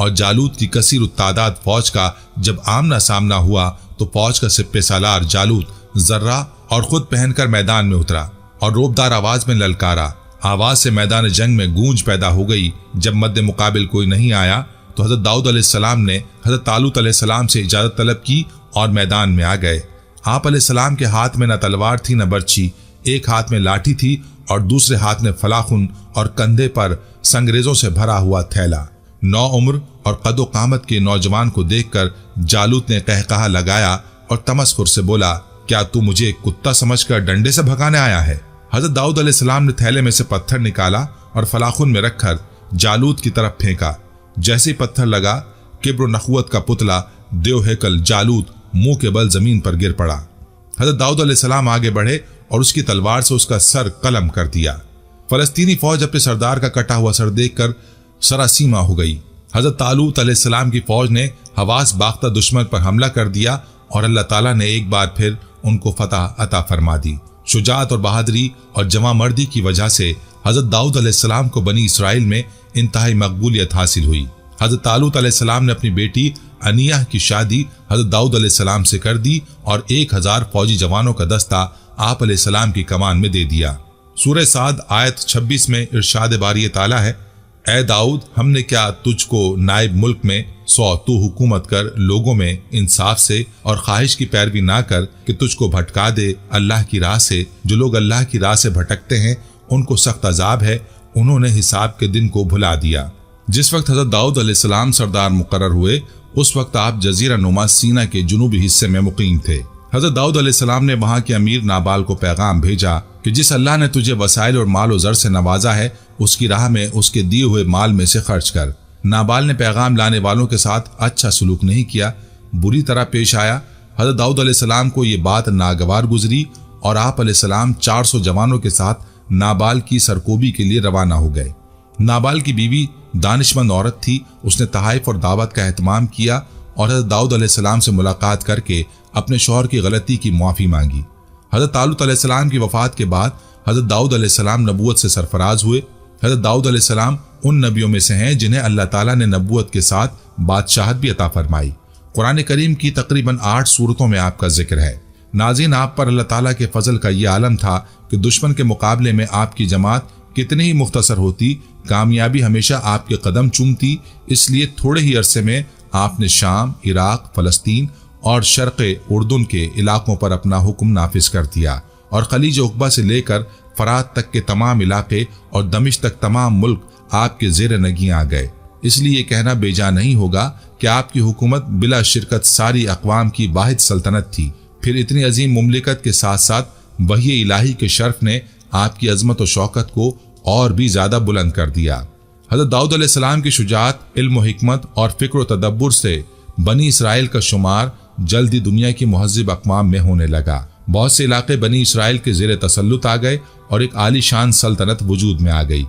اور جالوت کی کثیر التعداد فوج کا جب آمنا سامنا ہوا تو فوج کا سپہ سالار جالوت ذرہ اور خود پہن کر میدان میں اترا اور روبدار آواز میں للکارا۔ آواز سے میدان جنگ میں گونج پیدا ہو گئی۔ جب مد مقابل کوئی نہیں آیا تو حضرت داؤد علیہ السلام نے حضرت طالوت علیہ السلام سے اجازت طلب کی اور میدان میں آ گئے۔ آپ علیہ السلام کے ہاتھ میں نہ تلوار تھی نہ برچھی، ایک ہاتھ میں لاٹھی تھی اور دوسرے ہاتھ میں فلاخن اور کندھے پر سنگریزوں سے بھرا ہوا تھیلا۔ نو عمر اور قد و قامت کے نوجوان کو دیکھ کر جالوت نے قہقہا لگایا اور تمسخر سے بولا، کیا تو مجھے کتا سمجھ کر ڈنڈے سے بھگانے آیا ہے؟ حضرت داؤد علیہ السلام نے تھیلے میں سے پتھر نکالا اور فلاخن میں رکھ کر جالوت کی طرف پھینکا۔ جیسے پتھر لگا، کبر و نخوت کا پتلا دیو ہیکل جالوت منہ کے بل زمین پر گر پڑا۔ حضرت داؤد علیہ السلام آگے بڑھے اور اس کی تلوار سے اس کا سر قلم کر دیا۔ فلسطینی فوج اپنے سردار کا کٹا ہوا سر دیکھ کر سراسیمہ ہو گئی۔ حضرت طالوت علیہ السلام کی فوج نے حواس باختہ دشمن پر حملہ کر دیا اور اللہ تعالیٰ نے ایک بار پھر ان کو فتح عطا فرما دی۔ شجاعت اور بہادری اور جواں مردی کی وجہ سے حضرت داؤد علیہ السلام کو بنی اسرائیل میں انتہائی مقبولیت حاصل ہوئی۔ حضرت طالوت علیہ السلام نے اپنی بیٹی انیہ کی شادی حضرت داؤد علیہ السلام سے کر دی اور 1000 فوجی جوانوں کا دستہ آپ علیہ السلام کی کمان میں دے دیا۔ سورہ صاد آیت 26 میں ارشاد باری تعالیٰ ہے، اے داؤد، ہم نے کیا تجھ کو نائب ملک میں تو حکومت کر لوگوں میں انصاف سے اور خواہش کی پیروی نہ کر کہ تجھ کو بھٹکا دے اللہ کی راہ سے۔ جو لوگ اللہ کی راہ سے بھٹکتے ہیں ان کو سخت عذاب ہے، انہوں نے حساب کے دن کو بھلا دیا۔ جس وقت حضرت داؤد علیہ السلام سردار مقرر ہوئے اس وقت آپ جزیرہ نما سینا کے جنوبی حصے میں مقیم تھے۔ حضرت داؤد علیہ السلام نے وہاں کے امیر نابال کو پیغام بھیجا کہ جس اللہ نے تجھے وسائل اور مال و زر سے نوازا ہے اس کی راہ میں اس کے دیے ہوئے مال میں سے خرچ کر۔ نابال نے پیغام لانے والوں کے ساتھ اچھا سلوک نہیں کیا، بری طرح پیش آیا۔ حضرت داؤد علیہ السلام کو یہ بات ناگوار گزری اور آپ علیہ السلام 400 جوانوں کے ساتھ نابال کی سرکوبی کے لیے روانہ ہو گئے۔ نابال کی بیوی دانشمند عورت تھی، اس نے تحائف اور دعوت کا اہتمام کیا اور حضرت داؤد علیہ السلام سے ملاقات کر کے اپنے شوہر کی غلطی کی معافی مانگی۔ حضرت طالوت علیہ السلام کی وفات کے بعد حضرت داؤد علیہ السلام نبوت سے سرفراز ہوئے۔ حضرت داؤد علیہ السلام ان نبیوں میں سے ہیں جنہیں اللہ تعالیٰ نے نبوت کے ساتھ بادشاہت بھی عطا فرمائی۔ قرآن کریم کی تقریباً 8 سورتوں میں آپ کا ذکر ہے۔ ناظرین، آپ پر اللہ تعالیٰ کے فضل کا یہ عالم تھا کہ دشمن کے مقابلے میں آپ کی جماعت کتنی ہی مختصر ہوتی، کامیابی ہمیشہ آپ کے قدم چومتی۔ اس لیے تھوڑے ہی عرصے میں آپ نے شام، عراق، فلسطین اور شرق اردن کے علاقوں پر اپنا حکم نافذ کر دیا اور خلیج عقبہ سے لے کر فرات تک کے تمام علاقے اور دمشق تک تمام ملک آپ کے زیر نگیں آ گئے۔ اس لیے یہ کہنا بے جا نہیں ہوگا کہ آپ کی حکومت بلا شرکت ساری اقوام کی واحد سلطنت تھی۔ پھر اتنی عظیم مملکت کے ساتھ ساتھ وحی الہی کے شرف نے آپ کی عظمت و شوکت کو اور بھی زیادہ بلند کر دیا۔ حضرت داؤد علیہ السلام کی شجاعت، علم و حکمت اور فکر و تدبر سے بنی اسرائیل کا شمار جلدی دنیا کی مہذب اقوام میں ہونے لگا۔ بہت سے علاقے بنی اسرائیل کے زیر تسلط آ گئے اور ایک عالی شان سلطنت وجود میں آ گئی۔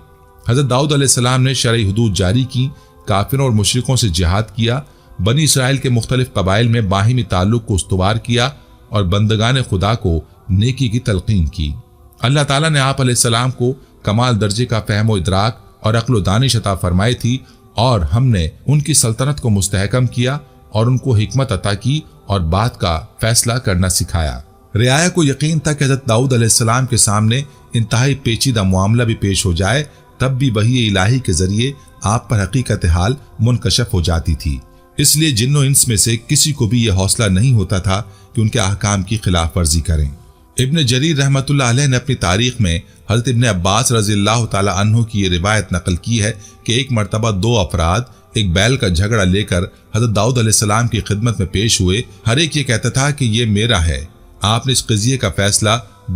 حضرت داؤد علیہ السلام نے شرعی حدود جاری کی، کافروں اور مشرکوں سے جہاد کیا، بنی اسرائیل کے مختلف قبائل میں باہمی تعلق کو استوار کیا اور بندگان خدا کو نیکی کی تلقین کی۔ اللہ تعالیٰ نے آپ علیہ السلام کو کمال درجے کا فہم و ادراک اور عقل و دانش عطا فرمائی تھی اور ہم نے ان کی سلطنت کو مستحکم کیا اور ان کو حکمت عطا کی اور بات کا فیصلہ کرنا سکھایا۔ رعایا کو یقین تھا کہ حضرت داؤد علیہ السلام کے سامنے انتہائی پیچیدہ معاملہ بھی پیش ہو جائے تب بھی وحی الہی کے ذریعے آپ پر حقیقت حال منکشف ہو جاتی تھی۔ اس لیے جن و انس میں سے کسی کو بھی یہ حوصلہ نہیں ہوتا تھا کہ ان کے احکام کی خلاف ورزی کریں۔ ابن جریر رحمۃ اللہ علیہ نے اپنی تاریخ میں حضرت ابن عباس رضی اللہ تعالی عنہ کی یہ روایت نقل کی ہے کہ ایک مرتبہ 2 افراد ایک بیل کا جھگڑا لے کر حضرت داؤد علیہ السلام کی خدمت میں پیش ہوئے۔ ہر ایک یہ کہتا تھا کہ یہ میرا ہے۔ آپ نے اس قضیے کا فیصلہ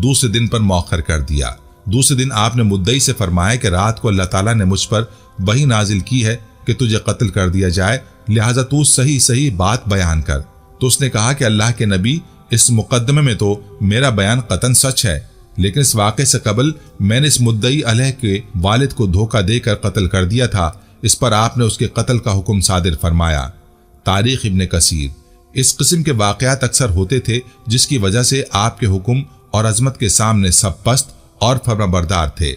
دوسرے دن پر مؤخر کر دیا۔ دوسرے دن آپ نے مدعی سے فرمایا کہ رات کو اللہ تعالیٰ نے مجھ پر وحی نازل کی ہے کہ تجھے قتل کر دیا جائے، لہٰذا تو صحیح بات بیان کر۔ تو اس نے کہا کہ اللہ کے نبی، اس مقدمے میں تو میرا بیان قطعاً سچ ہے، لیکن اس واقعے سے قبل میں نے اس مدعی علیہ کے والد کو دھوکہ دے کر قتل کر دیا تھا۔ اس پر آپ نے اس کے قتل کا حکم صادر فرمایا۔ تاریخ ابن کثیر۔ اس قسم کے واقعات اکثر ہوتے تھے جس کی وجہ سے آپ کے حکم اور عظمت کے سامنے سب پست اور فرمانبردار تھے۔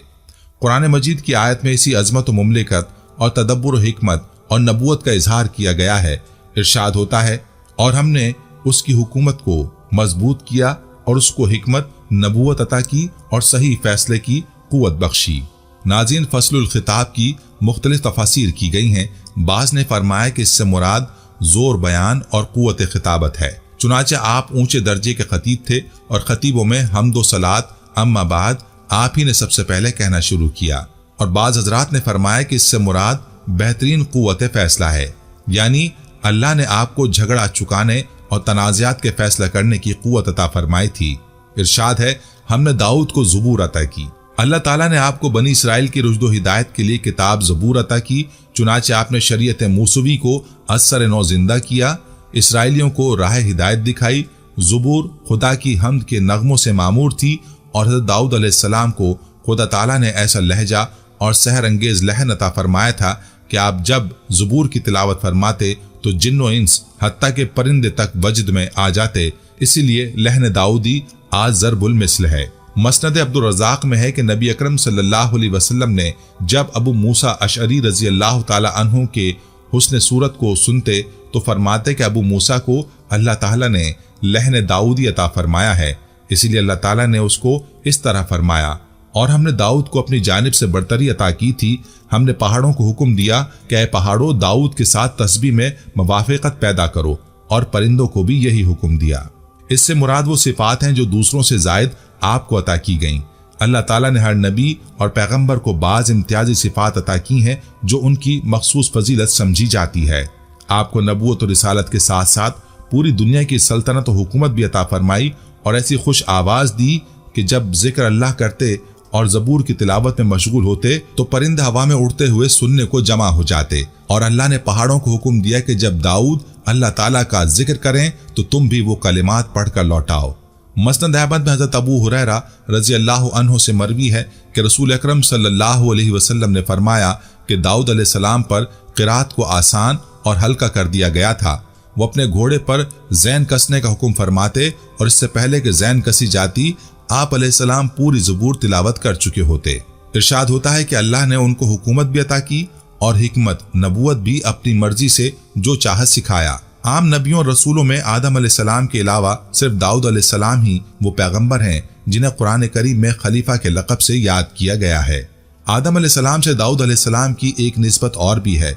قرآن مجید کی آیت میں اسی عظمت و مملکت اور تدبر و حکمت اور نبوت کا اظہار کیا گیا ہے۔ ارشاد ہوتا ہے اور ہم نے اس کی حکومت کو مضبوط کیا اور اس کو حکمت، نبوت عطا کی اور صحیح فیصلے کی قوت بخشی۔ ناظرین، فصل الخطاب کی مختلف تفاسیر کی گئی ہیں۔ بعض نے فرمایا کہ اس سے مراد زور بیان اور قوت خطابت ہے، چنانچہ آپ اونچے درجے کے خطیب تھے اور خطیبوں میں حمد و صلات اما بعد آپ ہی نے سب سے پہلے کہنا شروع کیا۔ اور بعض حضرات نے فرمایا کہ اس سے مراد بہترین قوت فیصلہ ہے، یعنی اللہ نے آپ کو جھگڑا چکانے اور تنازعات کے فیصلہ کرنے کی قوت عطا فرمائی تھی۔ ارشاد ہے ہم نے داؤد کو زبور عطا کی۔ اللہ تعالیٰ نے آپ کو بنی اسرائیل کی رشد و ہدایت کے لیے کتاب زبور عطا کی، چنانچہ آپ نے شریعت موسوی کو اثر نو زندہ کیا، اسرائیلیوں کو راہ ہدایت دکھائی۔ زبور خدا کی حمد کے نغموں سے معمور تھی اور حضرت داؤد علیہ السلام کو خدا تعالیٰ نے ایسا لہجہ اور سحر انگیز لحن عطا فرمایا تھا کہ آپ جب زبور کی تلاوت فرماتے تو جن و انس حتیٰ کہ پرندے تک وجد میں آ جاتے، اسی لیے لحن داؤدی آج ضرب المثل ہے۔ مسند عبدالرزاق میں ہے کہ نبی اکرم صلی اللہ علیہ وسلم نے جب ابو موسیٰ اشعری رضی اللہ تعالی عنہ کے حسن صورت کو سنتے تو فرماتے کہ ابو موسیٰ کو اللہ تعالیٰ نے لحن داؤدی عطا فرمایا ہے، اسی لیے اللہ تعالیٰ نے اس کو اس طرح فرمایا۔ اور ہم نے داؤد کو اپنی جانب سے برتری عطا کی تھی، ہم نے پہاڑوں کو حکم دیا کہ اے پہاڑوں داؤد کے ساتھ تسبیح میں موافقت پیدا کرو، اور پرندوں کو بھی یہی حکم دیا۔ اس سے مراد وہ صفات ہیں جو دوسروں سے زائد آپ کو عطا کی گئیں۔ اللہ تعالیٰ نے ہر نبی اور پیغمبر کو بعض امتیازی صفات عطا کی ہیں جو ان کی مخصوص فضیلت سمجھی جاتی ہے۔ آپ کو نبوت و رسالت کے ساتھ ساتھ پوری دنیا کی سلطنت و حکومت بھی عطا فرمائی اور ایسی خوش آواز دی کہ جب ذکر اللہ کرتے اور زبور کی تلاوت میں مشغول ہوتے تو پرندے ہوا میں اڑتے ہوئے سننے کو جمع ہو جاتے، اور اللہ نے پہاڑوں کو حکم دیا کہ جب داؤد اللہ تعالیٰ کا ذکر کریں تو تم بھی وہ کلمات پڑھ کر لوٹاؤ۔ مسند احمد میں حضرت ابو ہریرہ رضی اللہ عنہ سے مروی ہے کہ رسول اکرم صلی اللہ علیہ وسلم نے فرمایا کہ داؤد علیہ السلام پر قرات کو آسان اور ہلکا کر دیا گیا تھا۔ وہ اپنے گھوڑے پر زین کسنے کا حکم فرماتے اور اس سے پہلے کہ زین کسی جاتی آپ علیہ السلام پوری زبور تلاوت کر چکے ہوتے۔ ارشاد ہوتا ہے کہ اللہ نے ان کو حکومت بھی عطا کی اور حکمت، نبوت بھی اپنی مرضی سے جو چاہت سکھایا۔ عام نبیوں اور رسولوں میں آدم علیہ السلام کے علاوہ صرف داؤد علیہ السلام ہی وہ پیغمبر ہیں جنہیں قرآن کریم میں خلیفہ کے لقب سے یاد کیا گیا ہے۔ آدم علیہ السلام سے داؤد علیہ السلام کی ایک نسبت اور بھی ہے۔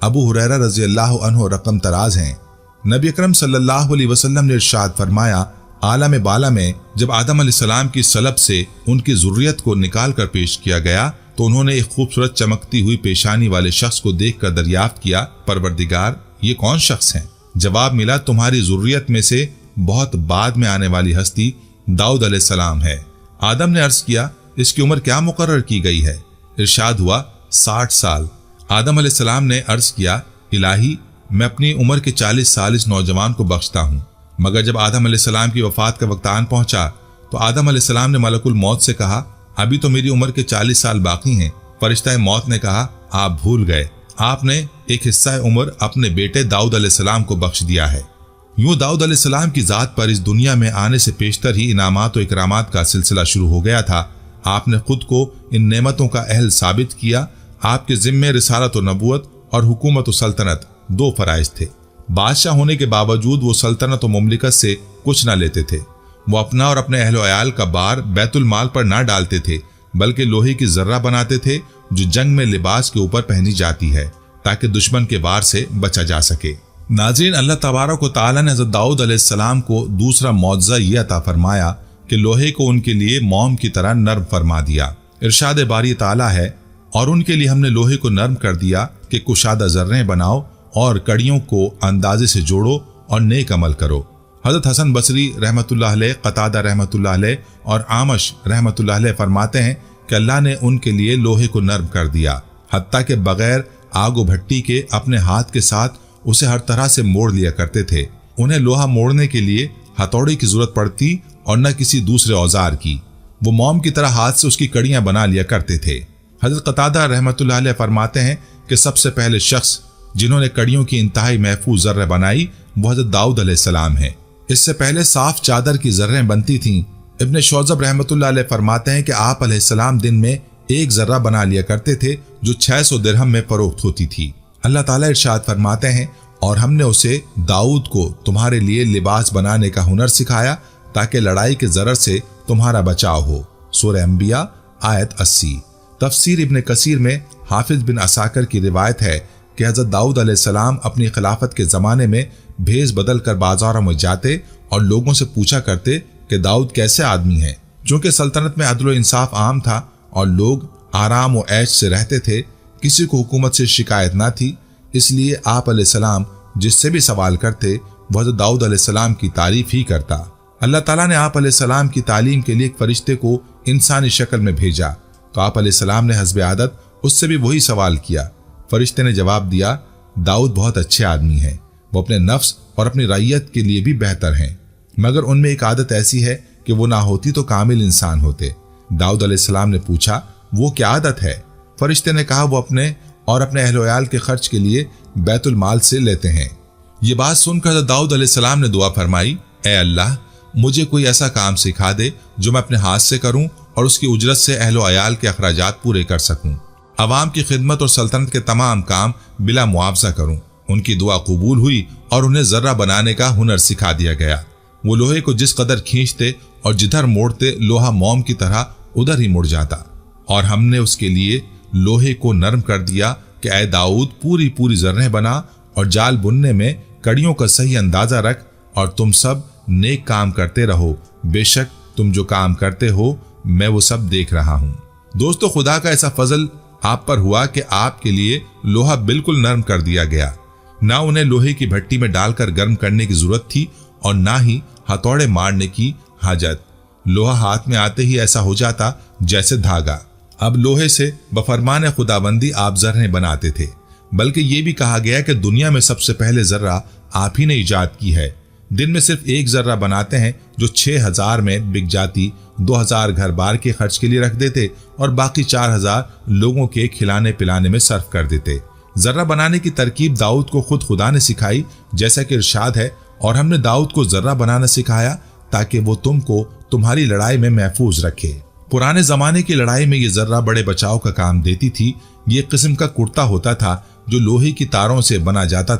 ابو ہریرہ رضی اللہ عنہ رقم تراز ہیں۔ نبی اکرم صلی اللہ علیہ وسلم نے ارشاد فرمایا، عالم بالا میں جب آدم علیہ السلام کی صلب سے ان کی ذریت کو نکال کر پیش کیا گیا تو انہوں نے ایک خوبصورت چمکتی ہوئی پیشانی والے شخص کو دیکھ کر دریافت کیا، پروردگار یہ کون شخص ہیں؟ جواب ملا، تمہاری ذریت میں سے بہت بعد میں آنے والی ہستی داؤد علیہ السلام ہے۔ آدم نے عرض کیا، اس کی عمر کیا مقرر کی گئی ہے؟ ارشاد ہوا 60 سال۔ آدم علیہ السلام نے عرض کیا، الہی میں اپنی عمر کے 40 سال اس نوجوان کو بخشتا ہوں۔ مگر جب آدم علیہ السلام کی وفات کا وقت آن پہنچا تو آدم علیہ السلام نے ملک الموت سے کہا، ابھی تو میری عمر کے 40 سال باقی ہیں۔ فرشتہ موت نے کہا، آپ بھول گئے، آپ نے ایک حصہ عمر اپنے بیٹے داؤد علیہ السلام کو بخش دیا ہے۔ یوں داؤد علیہ السلام کی ذات پر اس دنیا میں آنے سے پیشتر ہی انعامات و اکرامات کا سلسلہ شروع ہو گیا تھا۔ آپ نے خود کو ان نعمتوں کا اہل ثابت کیا۔ آپ کے ذمے رسالت و نبوت اور حکومت و سلطنت 2 فرائض تھے۔ بادشاہ ہونے کے باوجود وہ سلطنت و مملکت سے کچھ نہ لیتے تھے۔ وہ اپنا اور اپنے اہل و عیال کا بار بیت المال پر نہ ڈالتے تھے، بلکہ لوہے کی ذرہ بناتے تھے جو جنگ میں لباس کے اوپر پہنی جاتی ہے تاکہ دشمن کے وار سے بچا جا سکے۔ ناظرین، اللہ تبارک و تعالیٰ نے حضرت داؤد علیہ السلام کو دوسرا معجزہ یہ عطا فرمایا کہ لوہے کو ان کے لیے موم کی طرح نرم فرما دیا۔ ارشاد باری تعالیٰ ہے، اور ان کے لیے ہم نے لوہے کو نرم کر دیا کہ کشادہ ذریں بناؤ اور کڑیوں کو اندازے سے جوڑو اور نیک عمل کرو۔ حضرت حسن بصری رحمۃ اللہ علیہ، قتادہ رحمۃ اللہ علیہ اور عامش رحمۃ اللہ علیہ فرماتے ہیں کہ اللہ نے ان کے لیے لوہے کو نرم کر دیا، حتیٰ کہ بغیر آگ و بھٹی کے اپنے ہاتھ کے ساتھ اسے ہر طرح سے موڑ لیا کرتے تھے۔ انہیں لوہا موڑنے کے لیے ہتھوڑی کی ضرورت پڑتی اور نہ کسی دوسرے اوزار کی۔ وہ موم کی طرح ہاتھ سے اس کی کڑیاں بنا لیا کرتے تھے۔ حضرت قتادہ رحمۃ اللہ علیہ فرماتے ہیں کہ سب سے پہلے شخص جنہوں نے کڑیوں کی انتہائی محفوظ ذریں بنائی وہ حضرت داؤد علیہ السلام ہیں۔ اس سے پہلے صاف چادر کی ذریں بنتی تھیں۔ ابن شوذب رحمۃ اللہ علیہ فرماتے ہیں کہ آپ علیہ السلام دن میں 1 ذرہ بنا لیا کرتے تھے جو 600 درہم میں فروخت ہوتی تھی۔ اللہ تعالیٰ ارشاد فرماتے ہیں اور ہم نے اسے داؤد کو تمہارے لیے لباس بنانے کا ہنر سکھایا تاکہ لڑائی کے ضرر سے تمہارا بچاؤ ہو۔ سورہ انبیاء آیت 80۔ تفسیر ابن کثیر میں حافظ بن عساکر کی روایت ہے کہ حضرت داؤد علیہ السلام اپنی خلافت کے زمانے میں بھیس بدل کر بازاروں میں جاتے اور لوگوں سے پوچھا کرتے کہ داؤد کیسے آدمی ہے۔ چونکہ سلطنت میں عدل و انصاف عام تھا اور لوگ آرام و عیش سے رہتے تھے، کسی کو حکومت سے شکایت نہ تھی، اس لیے آپ علیہ السلام جس سے بھی سوال کرتے وہ حضرت داؤد علیہ السلام کی تعریف ہی کرتا۔ اللہ تعالیٰ نے آپ علیہ السلام کی تعلیم کے لیے ایک فرشتے کو انسانی شکل میں بھیجا تو آپ علیہ السلام نے حسب عادت اس سے بھی وہی سوال کیا۔ فرشتے نے جواب دیا، داؤد بہت اچھے آدمی ہیں، وہ اپنے نفس اور اپنی رعیت کے لیے بھی بہتر ہیں، مگر ان میں ایک عادت ایسی ہے کہ وہ نہ ہوتی تو کامل انسان ہوتے۔ داؤد علیہ السلام نے پوچھا، وہ کیا عادت ہے؟ فرشتے نے کہا، وہ اپنے اور اپنے اہل و عیال کے خرچ کے لیے بیت المال سے لیتے ہیں۔ یہ بات سن کر داؤد علیہ السلام نے دعا فرمائی، اے اللہ مجھے کوئی ایسا کام سکھا دے جو میں اپنے ہاتھ سے کروں اور اس کی اجرت سے اہل و عیال کے اخراجات پورے کر سکوں، عوام کی خدمت اور سلطنت کے تمام کام بلا معاوضہ کروں۔ ان کی دعا قبول ہوئی اور انہیں ذرہ بنانے کا ہنر سکھا دیا گیا۔ وہ لوہے کو جس قدر کھینچتے اور جدھر موڑتے لوہا موم کی طرح ادھر ہی مڑ جاتا، اور ہم نے اس کے لیے لوہے کو نرم کر دیا کہ اے داؤد پوری ذرہیں بنا اور جال بننے میں کڑیوں کا صحیح اندازہ رکھ، اور تم سب نیک کام کرتے رہو، بے شک تم جو کام کرتے ہو میں وہ سب دیکھ رہا ہوں۔ دوستو، خدا کا ایسا فضل آپ پر ہوا کہ آپ کے لیے لوہا بالکل نرم کر دیا گیا، نہ انہیں لوہے کی بھٹی میں ڈال کر گرم کرنے کی ضرورت تھی اور نہ ہی ہتھوڑے مارنے کی حاجت۔ لوہا ہاتھ میں آتے ہی ایسا ہو جاتا جیسے دھاگا۔ اب لوہے سے بفرمان خداوندی آپ ذرہیں بناتے تھے، بلکہ یہ بھی کہا گیا کہ دنیا میں سب سے پہلے ذرہ آپ ہی نے ایجاد کی ہے۔ دن میں صرف ایک ذرہ بناتے ہیں جو 6000 میں بک جاتی، 2000 گھر بار کے خرچ کے لیے رکھ دیتے اور باقی 4000 لوگوں کے کھلانے پلانے میں صرف کر دیتے۔ ذرہ بنانے کی ترکیب داؤد کو خود خدا نے سکھائی، جیسا کہ ارشاد ہے، اور ہم نے داؤد کو ذرہ بنانا سکھایا تاکہ وہ تم کو تمہاری لڑائی میں محفوظ رکھے۔ پرانے زمانے کی لڑائی میں یہ ذرہ بڑے بچاؤ کا کام دیتی تھی۔ یہ قسم کا کرتا ہوتا تھا جو لوہے کی تاروں سے بنا جاتا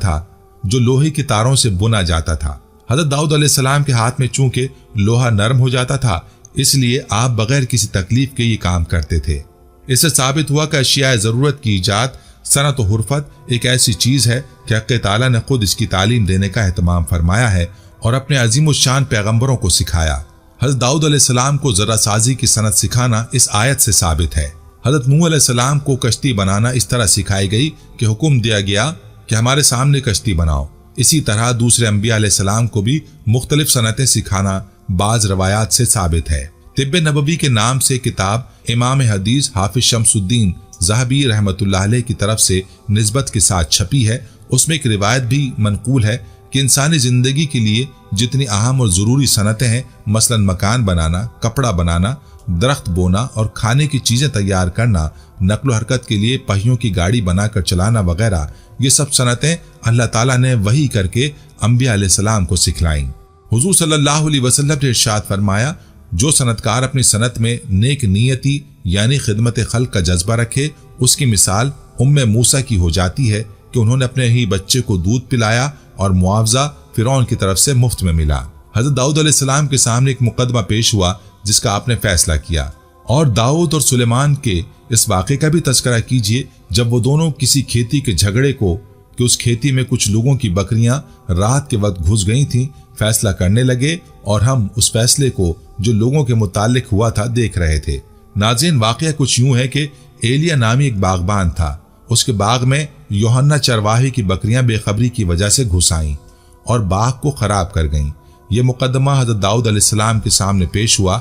تھا۔ حضرت داؤد علیہ السلام کے ہاتھ میں چونکہ لوہا نرم ہو جاتا تھا، اس لیے آپ بغیر کسی تکلیف کے یہ کام کرتے تھے۔ اس سے ثابت ہوا کہ اشیاء ضرورت کی ایجاد، صنعت و حرفت ایک ایسی چیز ہے کہ حق تعالیٰ نے خود اس کی تعلیم دینے کا اہتمام فرمایا ہے اور اپنے عظیم الشان پیغمبروں کو سکھایا۔ حضرت داؤد علیہ السلام کو ذرہ سازی کی صنعت سکھانا اس آیت سے ثابت ہے۔ حضرت نوح علیہ السلام کو کشتی بنانا اس طرح سکھائی گئی کہ حکم دیا گیا کہ ہمارے سامنے کشتی بناؤ۔ اسی طرح دوسرے انبیاء علیہ السلام کو بھی مختلف صنعتیں سکھانا بعض روایات سے ثابت ہے۔ طب نبوی کے نام سے کتاب امام حدیث حافظ شمس الدین ذہبی رحمۃ اللہ علیہ کی طرف سے نسبت کے ساتھ چھپی ہے۔ اس میں ایک روایت بھی منقول ہے کہ انسانی زندگی کے لیے جتنی اہم اور ضروری صنعتیں ہیں، مثلا مکان بنانا، کپڑا بنانا، درخت بونا اور کھانے کی چیزیں تیار کرنا، نقل و حرکت کے لیے پہیوں کی گاڑی بنا کر چلانا وغیرہ، یہ سب صنعتیں اللہ تعالیٰ نے وحی کر کے انبیاء علیہ السلام کو سکھلائیں۔ حضور صلی اللہ علیہ وسلم نے ارشاد فرمایا، جو صنعتکار اپنی صنعت میں نیک نیتی یعنی خدمت خلق کا جذبہ رکھے، اس کی مثال موسیٰ کی ہو جاتی ہے کہ انہوں نے اپنے ہی بچے کو دودھ پلایا اور معاوضہ فرعون کی طرف سے مفت میں ملا۔ حضرت داؤد علیہ السلام کے سامنے ایک مقدمہ پیش ہوا جس کا آپ نے فیصلہ کیا، اور داؤد اور سلیمان کے اس واقعے کا بھی تذکرہ کیجیے جب وہ دونوں کسی کھیتی کے جھگڑے کو کہ اس کھیتی میں کچھ لوگوں کی بکریاں رات کے وقت گھس گئی تھیں فیصلہ کرنے لگے، اور ہم اس فیصلے کو جو لوگوں کے متعلق ہوا تھا دیکھ رہے تھے۔ ناظرین، واقعہ کچھ یوں ہے کہ ایلیا نامی ایک باغبان تھا، اس کے باغ میں یوحنا چرواہے کی بکریاں بے خبری کی وجہ سے گھس آئیں اور باغ کو خراب کر گئیں۔ یہ مقدمہ حضرت داؤد علیہ السلام کے سامنے پیش ہوا۔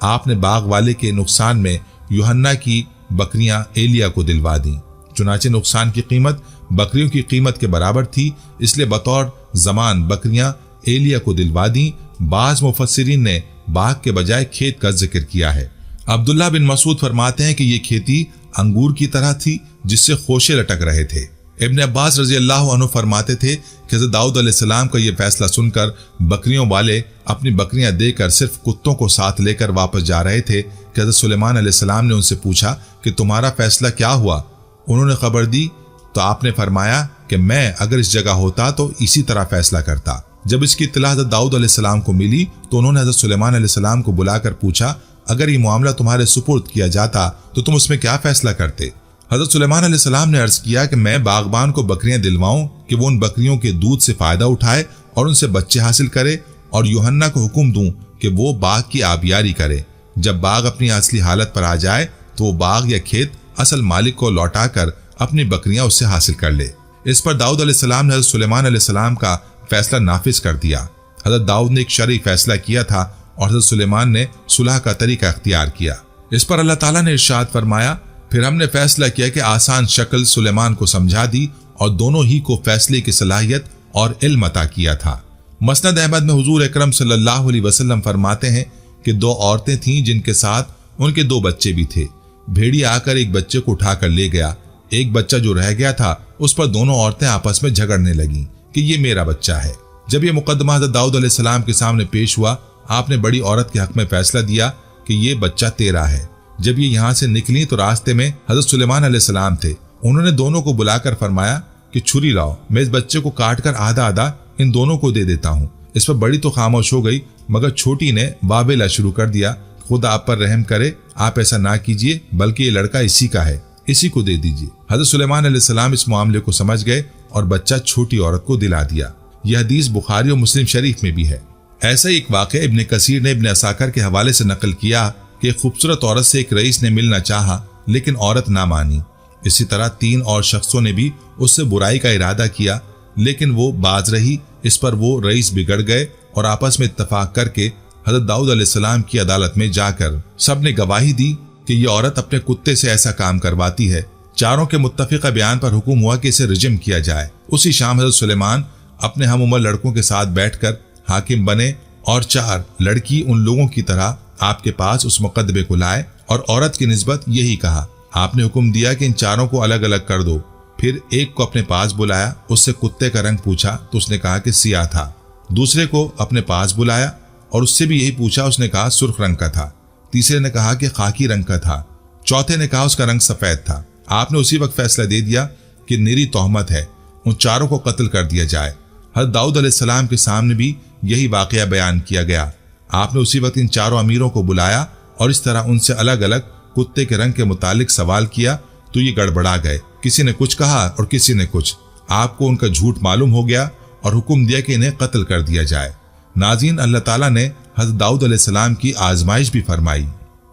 آپ نے باغ والے کے نقصان میں یوحنا کی بکریاں ایلیا کو دلوا دیں۔ چنانچہ نقصان کی قیمت بکریوں کی قیمت کے برابر تھی، اس لیے بطور ضمان بکریاں ایلیا کو دلوا دیں۔ بعض مفسرین نے باغ کے بجائے کھیت کا ذکر کیا ہے۔ عبداللہ بن مسعود فرماتے ہیں کہ یہ کھیتی انگور کی طرح تھی جس سے خوشے لٹک رہے تھے۔ ابن عباس رضی اللہ عنہ فرماتے تھے کہ حضرت داؤد علیہ السلام کا یہ فیصلہ سن کر بکریوں والے اپنی بکریاں دے کر صرف کتوں کو ساتھ لے کر واپس جا رہے تھے کہ حضرت سلیمان علیہ السلام نے ان سے پوچھا کہ تمہارا فیصلہ کیا ہوا؟ انہوں نے خبر دی تو آپ نے فرمایا کہ میں اگر اس جگہ ہوتا تو اسی طرح فیصلہ کرتا۔ جب اس کی اطلاع حضرت داؤد علیہ السلام کو ملی تو انہوں نے حضرت سلیمان علیہ السلام کو بلا کر پوچھا اگر یہ معاملہ تمہارے سپرد کیا جاتا تو تم اس میں کیا فیصلہ کرتے؟ حضرت سلیمان علیہ السلام نے عرض کیا کہ میں باغبان کو بکریاں دلواؤں کہ وہ ان بکریوں کے دودھ سے فائدہ اٹھائے اور ان سے بچے حاصل کرے، اور یوحنا کو حکم دوں کہ وہ باغ کی آبیاری کرے۔ جب باغ اپنی اصلی حالت پر آ جائے تو وہ باغ یا کھیت اصل مالک کو لوٹا کر اپنی بکریاں اس سے حاصل کر لے۔ اس پر داؤد علیہ السلام نے حضرت سلیمان علیہ السلام کا فیصلہ نافذ کر دیا۔ حضرت داؤد نے ایک شرعی فیصلہ کیا تھا اور حضرت سلیمان نے صلح کا طریقہ اختیار کیا۔ اس پر اللہ تعالیٰ نے ارشاد فرمایا، پھر ہم نے فیصلہ کیا کہ آسان شکل سلیمان کو سمجھا دی اور دونوں ہی کو فیصلے کی صلاحیت اور علم عطا کیا تھا۔ مسند احمد میں حضور اکرم صلی اللہ علیہ وسلم فرماتے ہیں کہ 2 عورتیں تھیں جن کے ساتھ ان کے 2 بچے بھی تھے۔ بھیڑی آ کر ایک بچے کو اٹھا کر لے گیا۔ ایک بچہ جو رہ گیا تھا اس پر دونوں عورتیں آپس میں جھگڑنے لگیں کہ یہ میرا بچہ ہے۔ جب یہ مقدمہ حضرت داؤد علیہ السلام کے سامنے پیش ہوا، آپ نے بڑی عورت کے حق میں فیصلہ دیا کہ یہ بچہ تیرا ہے۔ جب یہ یہاں سے نکلی تو راستے میں حضرت سلیمان علیہ السلام تھے۔ انہوں نے دونوں کو بلا کر فرمایا کہ چھری لاؤ، میں اس بچے کو کاٹ کر آدھا آدھا ان دونوں کو دے دیتا ہوں۔ اس پر بڑی تو خاموش ہو گئی، مگر چھوٹی نے بابیلا شروع کر دیا، خدا آپ پر رحم کرے، آپ ایسا نہ کیجئے، بلکہ یہ لڑکا اسی کا ہے، اسی کو دے دیجئے۔ حضرت سلیمان علیہ السلام اس معاملے کو سمجھ گئے اور بچہ چھوٹی عورت کو دلا دیا۔ یہ حدیث بخاری اور مسلم شریف میں بھی ہے۔ ایسا ہی ایک واقعہ ابن کثیر نے ابن عساکر کے حوالے سے نقل کیا کہ ایک خوبصورت عورت سے ایک رئیس نے ملنا چاہا لیکن عورت نہ مانی۔ اسی طرح 3 اور شخصوں نے بھی اس سے برائی کا ارادہ کیا لیکن وہ باز رہی۔ اس پر وہ رئیس بگڑ گئے اور آپس میں اتفاق کر کے حضرت داؤد علیہ السلام کی عدالت میں جا کر سب نے گواہی دی کہ یہ عورت اپنے کتے سے ایسا کام کرواتی ہے۔ چاروں کے متفقہ بیان پر حکم ہوا کہ اسے رجم کیا جائے۔ اسی شام حضرت سلیمان اپنے ہم عمر لڑکوں کے ساتھ بیٹھ کر حاکم بنے اور 4 لڑکی ان لوگوں کی طرح آپ کے پاس اس مقدمے کو لائے اور عورت کی نسبت یہی کہا۔ آپ نے حکم دیا کہ ان 4 کو الگ الگ کر دو۔ پھر ایک کو اپنے پاس بلایا، اس سے کتے کا رنگ پوچھا تو اس نے کہا کہ سیاہ تھا۔ دوسرے کو اپنے پاس بلایا اور اس سے بھی یہی پوچھا، اس نے کہا سرخ رنگ کا تھا۔ تیسرے نے کہا کہ خاکی رنگ کا تھا۔ چوتھے نے کہا اس کا رنگ سفید تھا۔ آپ نے اسی وقت فیصلہ دے دیا کہ نری تہمت ہے، ان 4 کو قتل کر دیا جائے۔ حضرت داؤد علیہ السلام کے سامنے بھی یہی واقعہ بیان کیا گیا۔ آپ نے اسی وقت ان 4 امیروں کو بلایا اور اس طرح ان سے الگ الگ کتے کے رنگ کے متعلق سوال کیا تو یہ گڑبڑا گئے، کسی نے کچھ کہا اور کسی نے کچھ۔ آپ کو ان کا جھوٹ معلوم ہو گیا اور حکم دیا کہ انہیں قتل کر دیا جائے۔ ناظرین، اللہ تعالیٰ نے حضرت داؤد علیہ السلام کی آزمائش بھی فرمائی۔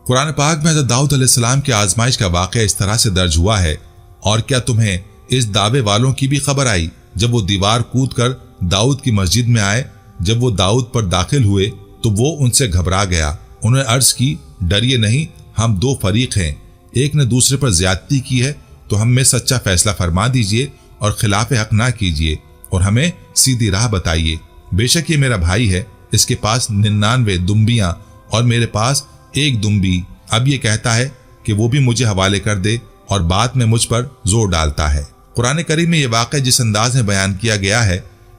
قرآن پاک میں حضرت داؤد علیہ السلام کی آزمائش کا واقعہ اس طرح سے درج ہوا ہے، اور کیا تمہیں اس دعوے والوں کی بھی خبر آئی جب وہ دیوار کود کر داؤد کی مسجد میں آئے؟ جب وہ داؤد پر داخل ہوئے تو وہ ان سے گھبرا گیا۔ انہوں نے عرض کی، ڈریے نہیں، ہم 2 فریق ہیں، ایک نے دوسرے پر زیادتی کی ہے تو ہم میں سچا فیصلہ فرما دیجئے اور خلاف حق نہ کیجئے اور ہمیں سیدھی راہ بتائیے۔ بے شک یہ میرا بھائی ہے، اس کے پاس 99 دمبیاں اور میرے پاس 1 دمبی۔ اب یہ کہتا ہے کہ وہ بھی مجھے حوالے کر دے اور بات میں مجھ پر زور ڈالتا ہے۔ قرآن کریم میں یہ واقعہ جس انداز میں بیان کیا گیا ہے،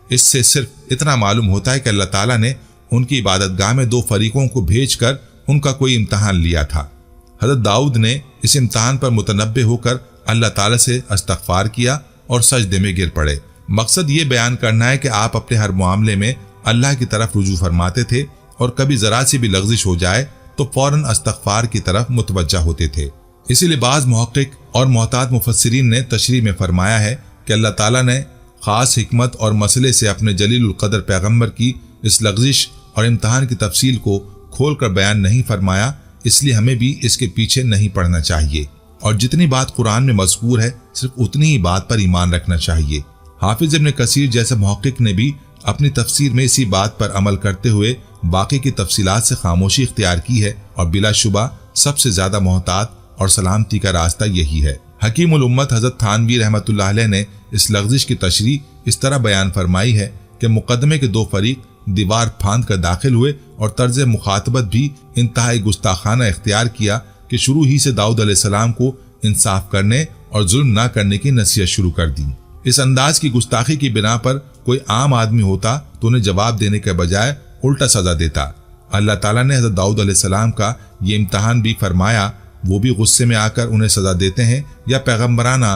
اس سے صرف اتنا معلوم ہوتا ہے کہ اللہ تعالیٰ نے ان کی عبادت گاہ میں 2 فریقوں کو بھیج کر ان کا کوئی امتحان لیا تھا۔ حضرت داؤد نے اس امتحان پر متنبہ ہو کر اللہ تعالیٰ سے استغفار کیا اور سجدے میں گر پڑے۔ مقصد یہ بیان کرنا ہے کہ آپ اپنے ہر معاملے میں اللہ کی طرف رجوع فرماتے تھے اور کبھی ذرا سی بھی لغزش ہو جائے تو فوراً استغفار کی طرف متوجہ ہوتے تھے۔ اسی لیے بعض محقق اور محتاط مفسرین نے تشریح میں فرمایا ہے کہ اللہ تعالیٰ نے خاص حکمت اور مسئلے سے اپنے جلیل القدر پیغمبر کی اس لغزش اور امتحان کی تفصیل کو کھول کر بیان نہیں فرمایا، اس لیے ہمیں بھی اس کے پیچھے نہیں پڑنا چاہیے، اور جتنی بات قرآن میں مذکور ہے صرف اتنی ہی بات پر ایمان رکھنا چاہیے۔ حافظ ابن کثیر جیسے محقق نے بھی اپنی تفسیر میں اسی بات پر عمل کرتے ہوئے باقی کی تفصیلات سے خاموشی اختیار کی ہے، اور بلا شبہ سب سے زیادہ محتاط اور سلامتی کا راستہ یہی ہے۔ حکیم الامت حضرت تھانوی رحمۃ اللہ علیہ نے اس لغزش کی تشریح اس طرح بیان فرمائی ہے کہ مقدمے کے 2 فریق دیوار پھاند کر داخل ہوئے اور طرز مخاطبت بھی انتہائی گستاخانہ اختیار کیا کہ شروع ہی سے داؤد علیہ السلام کو انصاف کرنے اور ظلم نہ کرنے کی نصیحت شروع کر دی۔ اس انداز کی گستاخی کی بنا پر کوئی عام آدمی ہوتا تو انہیں جواب دینے کے بجائے الٹا سزا دیتا۔ اللہ تعالیٰ نے حضرت داؤد علیہ السلام کا یہ امتحان بھی فرمایا، وہ بھی غصے میں آ کر انہیں سزا دیتے ہیں یا پیغمبرانہ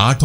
8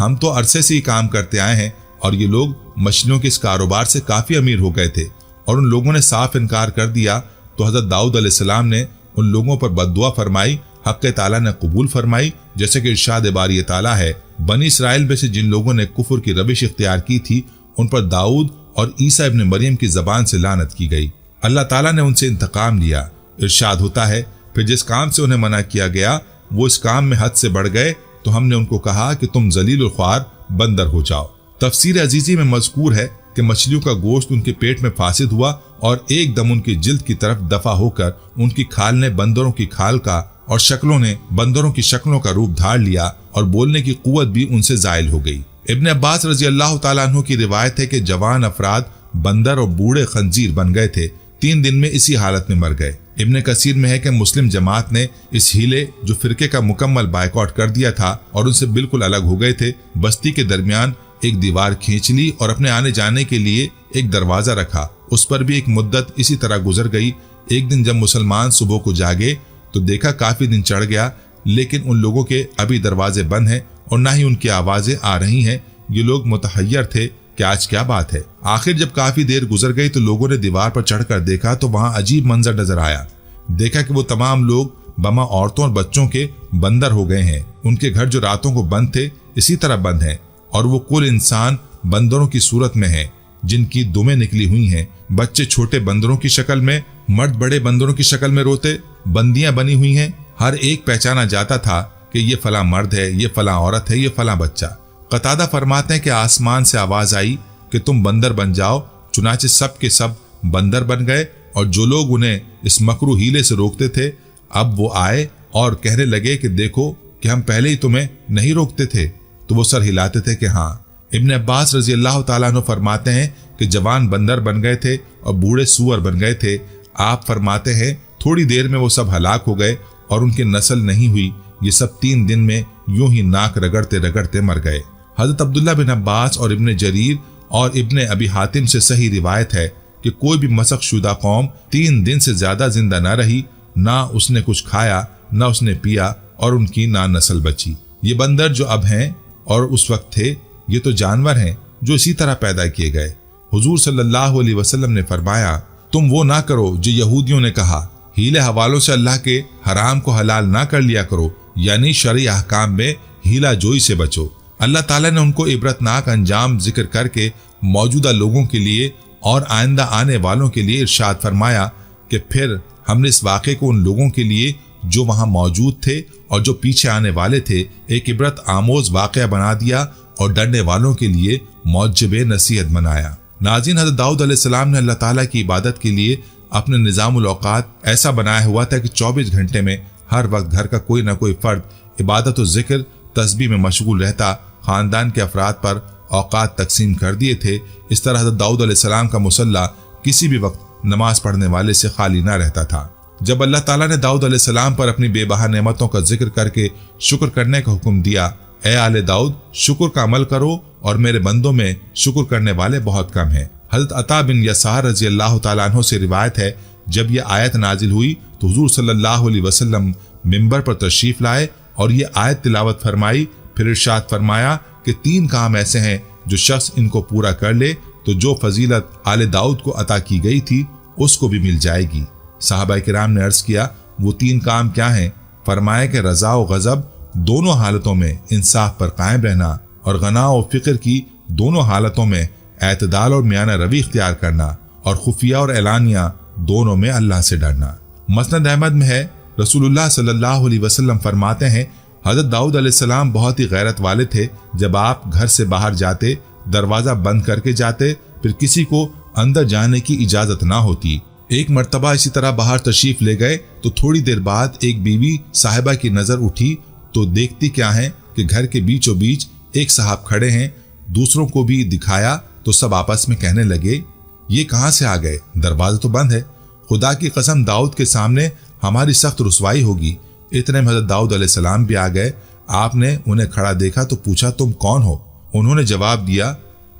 ہم تو عرصے سے ہی کام کرتے آئے ہیں اور یہ لوگ مچھلیوں کے اس کاروبار سے کافی امیر ہو گئے تھے۔ اور ان لوگوں نے صاف انکار کر دیا تو حضرت داؤد علیہ السلام نے ان لوگوں پر بد دعا فرمائی، حق تعالیٰ نے قبول فرمائی، جیسے کہ ارشاد باری تعالیٰ ہے، بنی اسرائیل میں سے جن لوگوں نے کفر کی روش اختیار کی تھی ان پر داؤد اور عیسیٰ ابن مریم کی زبان سے لعنت کی گئی۔ اللہ تعالیٰ نے ان سے انتقام لیا۔ ارشاد ہوتا ہے، پھر جس کام سے انہیں منع کیا گیا وہ اس کام میں حد سے بڑھ گئے تو ہم نے ان کو کہا کہ تم ذلیل الخوار بندر ہو جاؤ۔ تفسیر عزیزی میں مذکور ہے کہ مچھلیوں کا گوشت ان کے پیٹ میں فاسد ہوا اور ایک دم ان کی جلد کی طرف دفع ہو کر ان کی کھال نے بندروں کی کھال کا اور شکلوں نے بندروں کی شکلوں کا روپ دھار لیا اور بولنے کی قوت بھی ان سے زائل ہو گئی۔ ابن عباس رضی اللہ تعالیٰ عنہ کی روایت ہے کہ جوان افراد بندر اور بوڑھے خنزیر بن گئے تھے، 3 دن میں اسی حالت میں مر گئے۔ ابن کثیر میں ہے کہ مسلم جماعت نے اس ہیلے جو فرقے کا مکمل بائیکاٹ کر دیا تھا اور ان سے بالکل الگ ہو گئے تھے، بستی کے درمیان ایک دیوار کھینچ لی اور اپنے آنے جانے کے لیے ایک دروازہ رکھا۔ اس پر بھی ایک مدت اسی طرح گزر گئی۔ ایک دن جب مسلمان صبح کو جاگے تو دیکھا کافی دن چڑھ گیا، لیکن ان لوگوں کے ابھی دروازے بند ہیں اور نہ ہی ان کی آوازیں آ رہی ہیں۔ یہ لوگ متحیر تھے کہ آج کیا بات ہے۔ آخر جب کافی دیر گزر گئی تو لوگوں نے دیوار پر چڑھ کر دیکھا تو وہاں عجیب منظر نظر آیا۔ دیکھا کہ وہ تمام لوگ بما عورتوں اور بچوں کے بندر ہو گئے ہیں۔ ان کے گھر جو راتوں کو بند تھے اسی طرح بند ہیں، اور وہ کل انسان بندروں کی صورت میں ہیں جن کی دمیں نکلی ہوئی ہیں۔ بچے چھوٹے بندروں کی شکل میں، مرد بڑے بندروں کی شکل میں روتے، بندیاں بنی ہوئی ہیں۔ ہر ایک پہچانا جاتا تھا کہ یہ فلاں مرد ہے، یہ فلاں عورت ہے، یہ فلاں بچہ۔ قتادہ فرماتے ہیں کہ آسمان سے آواز آئی کہ تم بندر بن جاؤ، چنانچہ سب کے سب بندر بن گئے، اور جو لوگ انہیں اس مکروہ ہیلے سے روکتے تھے اب وہ آئے اور کہنے لگے کہ دیکھو کہ ہم پہلے ہی تمہیں نہیں روکتے تھے، تو وہ سر ہلاتے تھے کہ ہاں۔ ابن عباس رضی اللہ تعالیٰ عنہ فرماتے ہیں کہ جوان بندر بن گئے تھے اور بوڑھے سور بن گئے تھے۔ آپ فرماتے ہیں تھوڑی دیر میں وہ سب ہلاک ہو گئے اور ان کی نسل نہیں ہوئی۔ یہ سب 3 دن میں یوں ہی ناک رگڑتے رگڑتے مر گئے۔ حضرت عبداللہ بن عباس اور ابن جریر اور ابن ابی حاتم سے صحیح روایت ہے کہ کوئی بھی مسخ شدہ قوم 3 دن سے زیادہ زندہ نہ رہی، نہ اس نے کچھ کھایا نہ اس نے پیا، اور ان کی نہ نسل بچی۔ یہ بندر جو اب ہیں اور اس وقت تھے، یہ تو جانور ہیں جو اسی طرح پیدا کیے گئے۔ حضور صلی اللہ علیہ وسلم نے فرمایا، تم وہ نہ کرو جو یہودیوں نے کہا، ہیلے حوالوں سے اللہ کے حرام کو حلال نہ کر لیا کرو، یعنی شرعی احکام میں ہیلا جوئی سے بچو۔ اللہ تعالیٰ نے ان کو عبرتناک انجام ذکر کر کے موجودہ لوگوں کے لیے اور آئندہ آنے والوں کے لیے ارشاد فرمایا کہ پھر ہم نے اس واقعے کو ان لوگوں کے لیے جو وہاں موجود تھے اور جو پیچھے آنے والے تھے ایک عبرت آموز واقعہ بنا دیا اور ڈرنے والوں کے لیے موجب نصیحت بنایا۔ ناظرین، حضرت داؤد علیہ السلام نے اللہ تعالیٰ کی عبادت کے لیے اپنے نظام الاوقات ایسا بنایا ہوا تھا کہ 24 گھنٹے میں ہر وقت گھر کا کوئی نہ کوئی فرد عبادت و ذکر تسبیح میں مشغول رہتا۔ خاندان کے افراد پر اوقات تقسیم کر دیے تھے۔ اس طرح حضرت داؤد علیہ السلام کا مصلی کسی بھی وقت نماز پڑھنے والے سے خالی نہ رہتا تھا۔ جب اللہ تعالیٰ نے داؤد علیہ السلام پر اپنی بے بہا نعمتوں کا ذکر کر کے شکر کرنے کا حکم دیا، اے آل داؤد شکر کا عمل کرو اور میرے بندوں میں شکر کرنے والے بہت کم ہیں۔ حضرت عطا بن یسار رضی اللہ تعالیٰ عنہ سے روایت ہے، جب یہ آیت نازل ہوئی تو حضور صلی اللہ علیہ وسلم منبر پر تشریف لائے اور یہ آیت تلاوت فرمائی، پھر ارشاد فرمایا کہ 3 کام ایسے ہیں جو شخص ان کو پورا کر لے تو جو فضیلت آل داؤد کو عطا کی گئی تھی اس کو بھی مل جائے گی۔ صحابہ کرام نے عرض کیا، وہ 3 کام کیا ہیں؟ فرمایا کہ رضا و غضب دونوں حالتوں میں انصاف پر قائم رہنا، اور غنا و فقر کی دونوں حالتوں میں اعتدال اور میانہ روی اختیار کرنا، اور خفیہ اور اعلانیہ دونوں میں اللہ سے ڈرنا۔ مسند احمد میں ہے، رسول اللہ صلی اللہ علیہ وسلم فرماتے ہیں، حضرت داؤد علیہ السلام بہت ہی غیرت والے تھے۔ جب آپ گھر سے باہر جاتے دروازہ بند کر کے جاتے، پھر کسی کو اندر جانے کی اجازت نہ ہوتی۔ ایک مرتبہ اسی طرح باہر تشریف لے گئے تو تھوڑی دیر بعد ایک بیوی صاحبہ کی نظر اٹھی تو دیکھتی کیا ہے کہ گھر کے بیچوں بیچ ایک صاحب کھڑے ہیں۔ دوسروں کو بھی دکھایا تو سب آپس میں کہنے لگے، یہ کہاں سے آ گئے؟ دروازہ تو بند ہے۔ خدا کی قسم داؤد کے سامنے ہماری سخت رسوائی ہوگی۔ اتنے میں حضرت داؤد علیہ السلام بھی آ گئے۔ آپ نے انہیں کھڑا دیکھا تو پوچھا، تم کون ہو؟ انہوں نے جواب دیا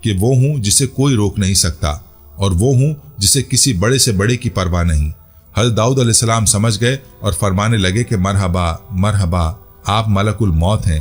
کہ وہ ہوں جسے کوئی روک نہیں سکتا، اور وہ ہوں جسے کسی بڑے سے بڑے کی پرواہ نہیں۔ حضرت داؤد علیہ السلام سمجھ گئے اور فرمانے لگے کہ مرحبا مرحبا، آپ ملک الموت ہیں۔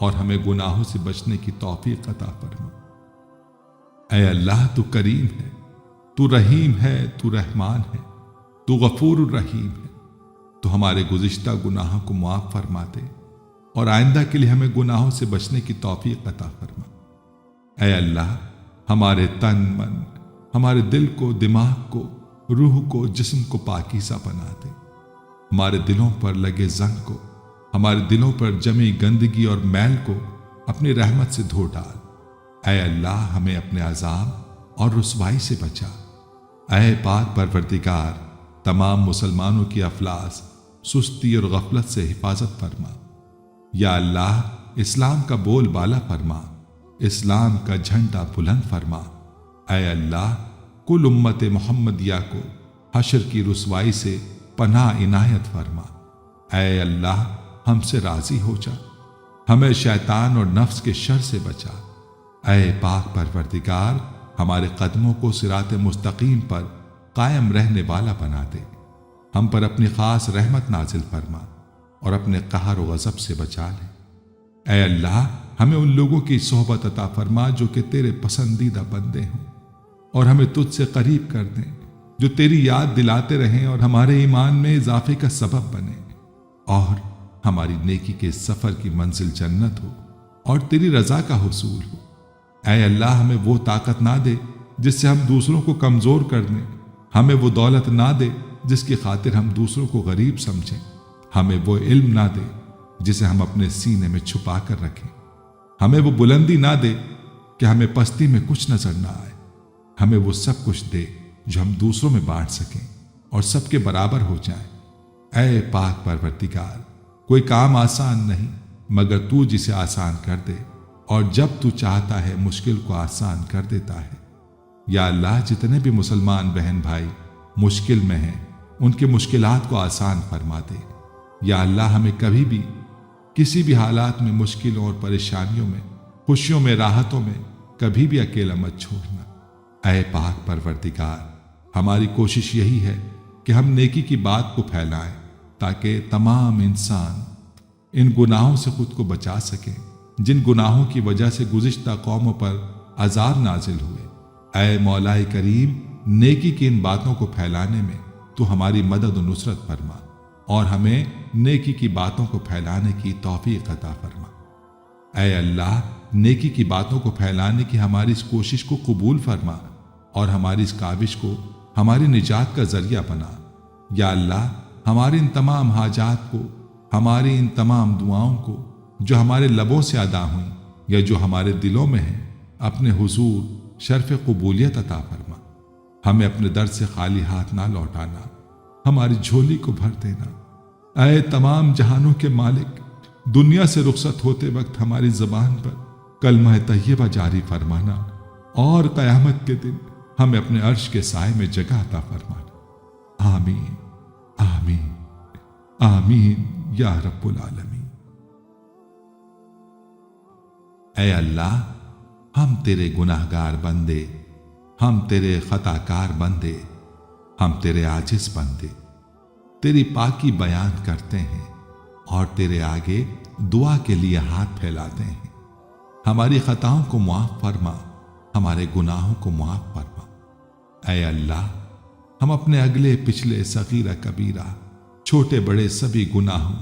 اور ہمیں گناہوں سے بچنے کی توفیق عطا فرما۔ اے اللہ تو کریم ہے، تو رحیم ہے، تو رحمان ہے، تو غفور الرحیم ہے، تو ہمارے گزشتہ گناہوں کو معاف فرما دے اور آئندہ کے لیے ہمیں گناہوں سے بچنے کی توفیق عطا فرما۔ اے اللہ ہمارے تن من، ہمارے دل کو، دماغ کو، روح کو، جسم کو پاکیزہ بنا دے۔ ہمارے دلوں پر لگے زنگ کو، ہمارے دلوں پر جمی گندگی اور میل کو اپنی رحمت سے دھو ڈال۔ اے اللہ ہمیں اپنے عذاب اور رسوائی سے بچا۔ اے پاک پروردگار تمام مسلمانوں کی افلاس، سستی اور غفلت سے حفاظت فرما۔ یا اللہ اسلام کا بول بالا فرما، اسلام کا جھنڈا بلند فرما۔ اے اللہ کل امت محمدیہ کو حشر کی رسوائی سے پناہ عنایت فرما۔ اے اللہ ہم سے راضی ہو جا، ہمیں شیطان اور نفس کے شر سے بچا۔ اے پاک پروردگار ہمارے قدموں کو صراط مستقیم پر قائم رہنے والا بنا دے، ہم پر اپنی خاص رحمت نازل فرما اور اپنے قہر و غضب سے بچا لے۔ اے اللہ ہمیں ان لوگوں کی صحبت عطا فرما جو کہ تیرے پسندیدہ بندے ہوں، اور ہمیں تجھ سے قریب کر دیں، جو تیری یاد دلاتے رہیں اور ہمارے ایمان میں اضافے کا سبب بنے، اور ہماری نیکی کے سفر کی منزل جنت ہو اور تیری رضا کا حصول ہو۔ اے اللہ ہمیں وہ طاقت نہ دے جس سے ہم دوسروں کو کمزور کر دیں، ہمیں وہ دولت نہ دے جس کی خاطر ہم دوسروں کو غریب سمجھیں، ہمیں وہ علم نہ دے جسے ہم اپنے سینے میں چھپا کر رکھیں، ہمیں وہ بلندی نہ دے کہ ہمیں پستی میں کچھ نظر نہ آئے، ہمیں وہ سب کچھ دے جو ہم دوسروں میں بانٹ سکیں اور سب کے برابر ہو جائیں۔ اے پاک پروردگار کوئی کام آسان نہیں مگر تو جسے آسان کر دے، اور جب تو چاہتا ہے مشکل کو آسان کر دیتا ہے۔ یا اللہ جتنے بھی مسلمان بہن بھائی مشکل میں ہیں ان کی مشکلات کو آسان فرما دے۔ یا اللہ ہمیں کبھی بھی کسی بھی حالات میں مشکلوں اور پریشانیوں میں، خوشیوں میں، راحتوں میں کبھی بھی اکیلا مت چھوڑنا۔ اے پاک پروردگار ہماری کوشش یہی ہے کہ ہم نیکی کی بات کو پھیلائیں تاکہ تمام انسان ان گناہوں سے خود کو بچا سکیں جن گناہوں کی وجہ سے گزشتہ قوموں پر عذاب نازل ہوئے۔ اے مولا کریم نیکی کی ان باتوں کو پھیلانے میں تو ہماری مدد و نصرت فرما اور ہمیں نیکی کی باتوں کو پھیلانے کی توفیق عطا فرما۔ اے اللہ نیکی کی باتوں کو پھیلانے کی ہماری اس کوشش کو قبول فرما اور ہماری اس کاوش کو ہماری نجات کا ذریعہ بنا۔ یا اللہ ہماری ان تمام حاجات کو، ہماری ان تمام دعاؤں کو جو ہمارے لبوں سے ادا ہوئیں یا جو ہمارے دلوں میں ہیں، اپنے حضور شرف قبولیت عطا فرما۔ ہمیں اپنے در سے خالی ہاتھ نہ لوٹانا، ہماری جھولی کو بھر دینا۔ اے تمام جہانوں کے مالک دنیا سے رخصت ہوتے وقت ہماری زبان پر کلمہ طیبہ جاری فرمانا اور قیامت کے دن ہمیں اپنے عرش کے سائے میں جگہ عطا فرمانا۔ آمین آمین آمین یا رب العالمین۔ اے اللہ ہم تیرے گناہگار بندے، ہم تیرے خطا کار بندے، ہم تیرے عاجز بندے تیری پاکی بیان کرتے ہیں اور تیرے آگے دعا کے لیے ہاتھ پھیلاتے ہیں۔ ہماری خطاؤں کو معاف فرما، ہمارے گناہوں کو معاف فرما۔ اے اللہ ہم اپنے اگلے پچھلے صغیرہ کبیرہ، چھوٹے بڑے سبھی گناہوں،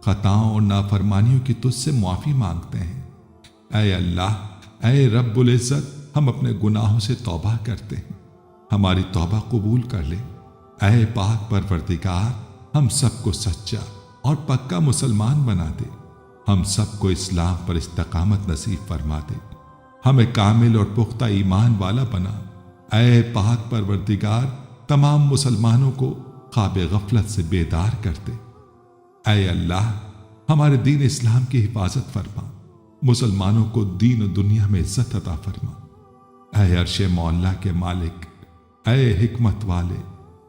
خطاؤں اور نافرمانیوں کی تجھ سے معافی مانگتے ہیں۔ اے اللہ، اے رب العزت، ہم اپنے گناہوں سے توبہ کرتے ہیں، ہماری توبہ قبول کر لے۔ اے پاک پروردگار، ہم سب کو سچا اور پکا مسلمان بنا دے، ہم سب کو اسلام پر استقامت نصیب فرما دے، ہمیں کامل اور پختہ ایمان والا بنا۔ اے پاک پروردگار، تمام مسلمانوں کو خواب غفلت سے بیدار کر دے۔ اے اللہ، ہمارے دین اسلام کی حفاظت فرما، مسلمانوں کو دین و دنیا میں عزت عطا فرما۔ اے عرش مولا کے مالک، اے حکمت والے،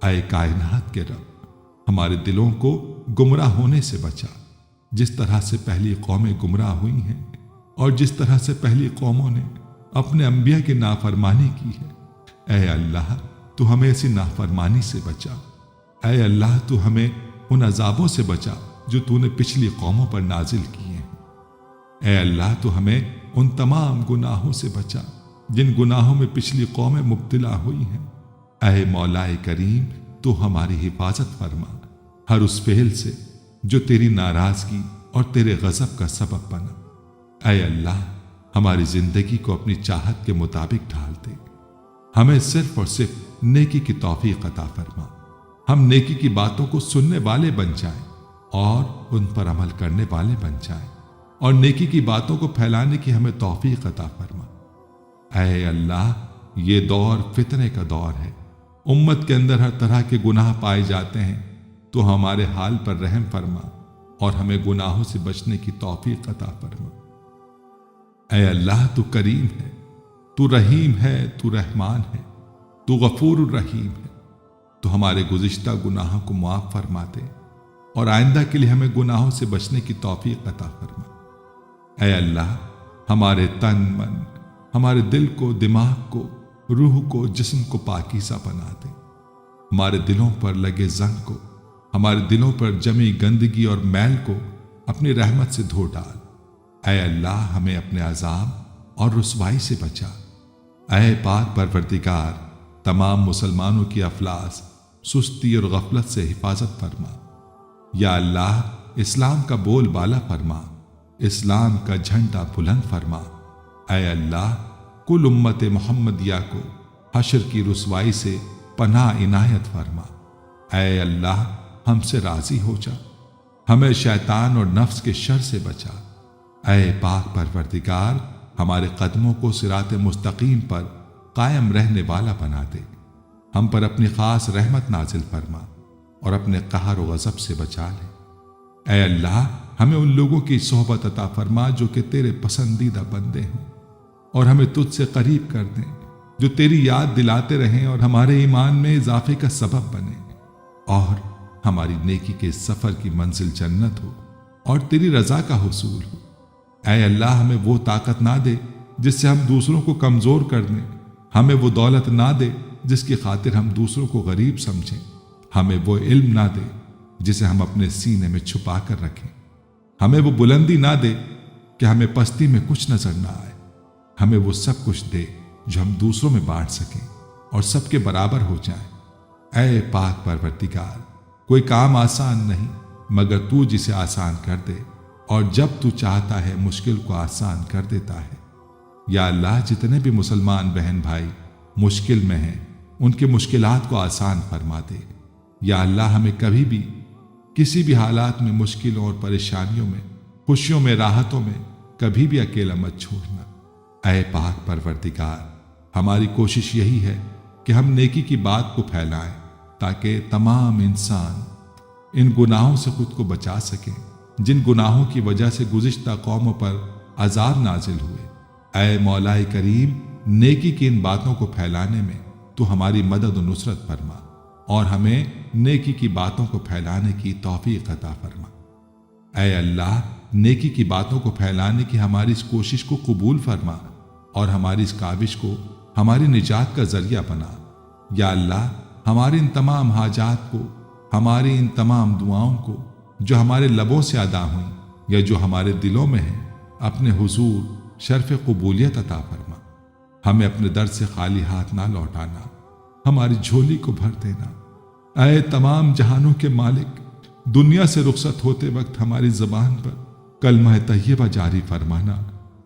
اے کائنات کے رب، ہمارے دلوں کو گمراہ ہونے سے بچا، جس طرح سے پہلی قومیں گمراہ ہوئی ہیں اور جس طرح سے پہلی قوموں نے اپنے انبیاء کی نافرمانی کی ہے۔ اے اللہ، تو ہمیں ایسی نافرمانی سے بچا۔ اے اللہ، تو ہمیں ان عذابوں سے بچا جو تو نے پچھلی قوموں پر نازل کیے ہیں۔ اے اللہ تو ہمیں ان تمام گناہوں سے بچا جن گناہوں میں پچھلی قومیں مبتلا ہوئی ہیں۔ اے مولا کریم تو ہماری حفاظت فرما ہر اس فعل سے جو تیری ناراضگی اور تیرے غضب کا سبب بنا۔ اے اللہ ہماری زندگی کو اپنی چاہت کے مطابق ڈھال دے، ہمیں صرف اور صرف نیکی کی توفیق عطا فرما، ہم نیکی کی باتوں کو سننے والے بن جائیں اور ان پر عمل کرنے والے بن جائیں، اور نیکی کی باتوں کو پھیلانے کی ہمیں توفیق عطا فرما۔ اے اللہ یہ دور فتنے کا دور ہے، امت کے اندر ہر طرح کے گناہ پائے جاتے ہیں، تو ہمارے حال پر رحم فرما اور ہمیں گناہوں سے بچنے کی توفیق عطا فرما۔ اے اللہ تو کریم ہے، تو رحیم ہے، تو رحمان ہے، تو غفور الرحیم ہے، تو ہمارے گزشتہ گناہوں کو معاف فرما دے اور آئندہ کے لیے ہمیں گناہوں سے بچنے کی توفیق عطا فرما۔ اے اللہ ہمارے تن من، ہمارے دل کو، دماغ کو، روح کو، جسم کو پاکیزہ بنا دے، ہمارے دلوں پر لگے زنگ کو، ہمارے دلوں پر جمی گندگی اور میل کو اپنی رحمت سے دھو ڈال۔ اے اللہ ہمیں اپنے عذاب اور رسوائی سے بچا۔ اے پاک پروردگار تمام مسلمانوں کی افلاس، سستی اور غفلت سے حفاظت فرما۔ یا اللہ اسلام کا بول بالا فرما، اسلام کا جھنڈا بلند فرما۔ اے اللہ کل امت محمدیہ کو حشر کی رسوائی سے پناہ عنایت فرما۔ اے اللہ ہم سے راضی ہو جا، ہمیں شیطان اور نفس کے شر سے بچا۔ اے پاک پروردگار ہمارے قدموں کو صراط مستقیم پر قائم رہنے والا بنا دے، ہم پر اپنی خاص رحمت نازل فرما اور اپنے قہر و غضب سے بچا لے۔ اے اللہ ہمیں ان لوگوں کی صحبت عطا فرما جو کہ تیرے پسندیدہ بندے ہوں، اور ہمیں تجھ سے قریب کر دیں، جو تیری یاد دلاتے رہیں اور ہمارے ایمان میں اضافے کا سبب بنے، اور ہماری نیکی کے سفر کی منزل جنت ہو اور تیری رضا کا حصول ہو۔ اے اللہ ہمیں وہ طاقت نہ دے جس سے ہم دوسروں کو کمزور کر دیں، ہمیں وہ دولت نہ دے جس کی خاطر ہم دوسروں کو غریب سمجھیں، ہمیں وہ علم نہ دے جسے ہم اپنے سینے میں چھپا کر رکھیں، ہمیں وہ بلندی نہ دے کہ ہمیں پستی میں کچھ نظر نہ آئے، ہمیں وہ سب کچھ دے جو ہم دوسروں میں بانٹ سکیں اور سب کے برابر ہو جائیں۔ اے پاک پروردگار کوئی کام آسان نہیں مگر تو جسے آسان کر دے، اور جب تو چاہتا ہے مشکل کو آسان کر دیتا ہے۔ یا اللہ جتنے بھی مسلمان بہن بھائی مشکل میں ہیں ان کی مشکلات کو آسان فرما دے۔ یا اللہ ہمیں کبھی بھی کسی بھی حالات میں مشکلوں اور پریشانیوں میں، خوشیوں میں، راحتوں میں کبھی بھی اکیلا مت چھوڑنا۔ اے پاک پروردگار ہماری کوشش یہی ہے کہ ہم نیکی کی بات کو پھیلائیں تاکہ تمام انسان ان گناہوں سے خود کو بچا سکیں جن گناہوں کی وجہ سے گزشتہ قوموں پر عذاب نازل ہوئے۔ اے مولا کریم نیکی کی ان باتوں کو پھیلانے میں تو ہماری مدد و نصرت فرما اور ہمیں نیکی کی باتوں کو پھیلانے کی توفیق عطا فرما۔ اے اللہ نیکی کی باتوں کو پھیلانے کی ہماری اس کوشش کو قبول فرما اور ہماری اس کاوش کو ہماری نجات کا ذریعہ بنا۔ یا اللہ ہماری ان تمام حاجات کو، ہماری ان تمام دعاؤں کو جو ہمارے لبوں سے ادا ہوئیں یا جو ہمارے دلوں میں ہیں، اپنے حضور شرف قبولیت عطا فرما۔ ہمیں اپنے در سے خالی ہاتھ نہ لوٹانا، ہماری جھولی کو بھر دینا۔ اے تمام جہانوں کے مالک دنیا سے رخصت ہوتے وقت ہماری زبان پر کلمہ طیبہ جاری فرمانا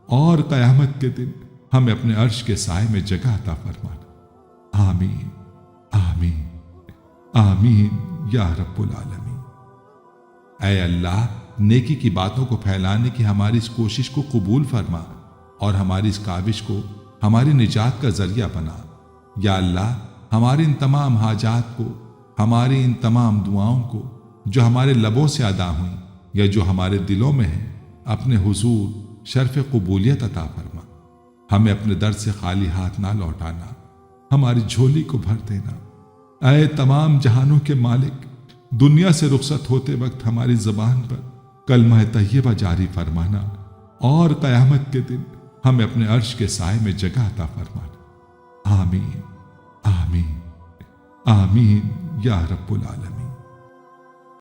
اور قیامت کے دن ہمیں اپنے عرش کے سائے میں جگہ عطا فرمانا۔ آمین آمین آمین یا رب العالمین۔ اے اللہ نیکی کی باتوں کو پھیلانے کی ہماری اس کوشش کو قبول فرما اور ہماری اس کاوش کو ہماری نجات کا ذریعہ بنا۔ یا اللہ ہماری ان تمام حاجات کو، ہماری ان تمام دعاؤں کو جو ہمارے لبوں سے ادا ہوئیں یا جو ہمارے دلوں میں ہیں، اپنے حضور شرف قبولیت عطا فرما۔ ہمیں اپنے در سے خالی ہاتھ نہ لوٹانا، ہماری جھولی کو بھر دینا۔ اے تمام جہانوں کے مالک دنیا سے رخصت ہوتے وقت ہماری زبان پر کلمہ طیبہ جاری فرمانا اور قیامت کے دن ہمیں اپنے عرش کے سائے میں جگہ عطا فرمانا۔ آمین آمین آمین یا رب العالمین۔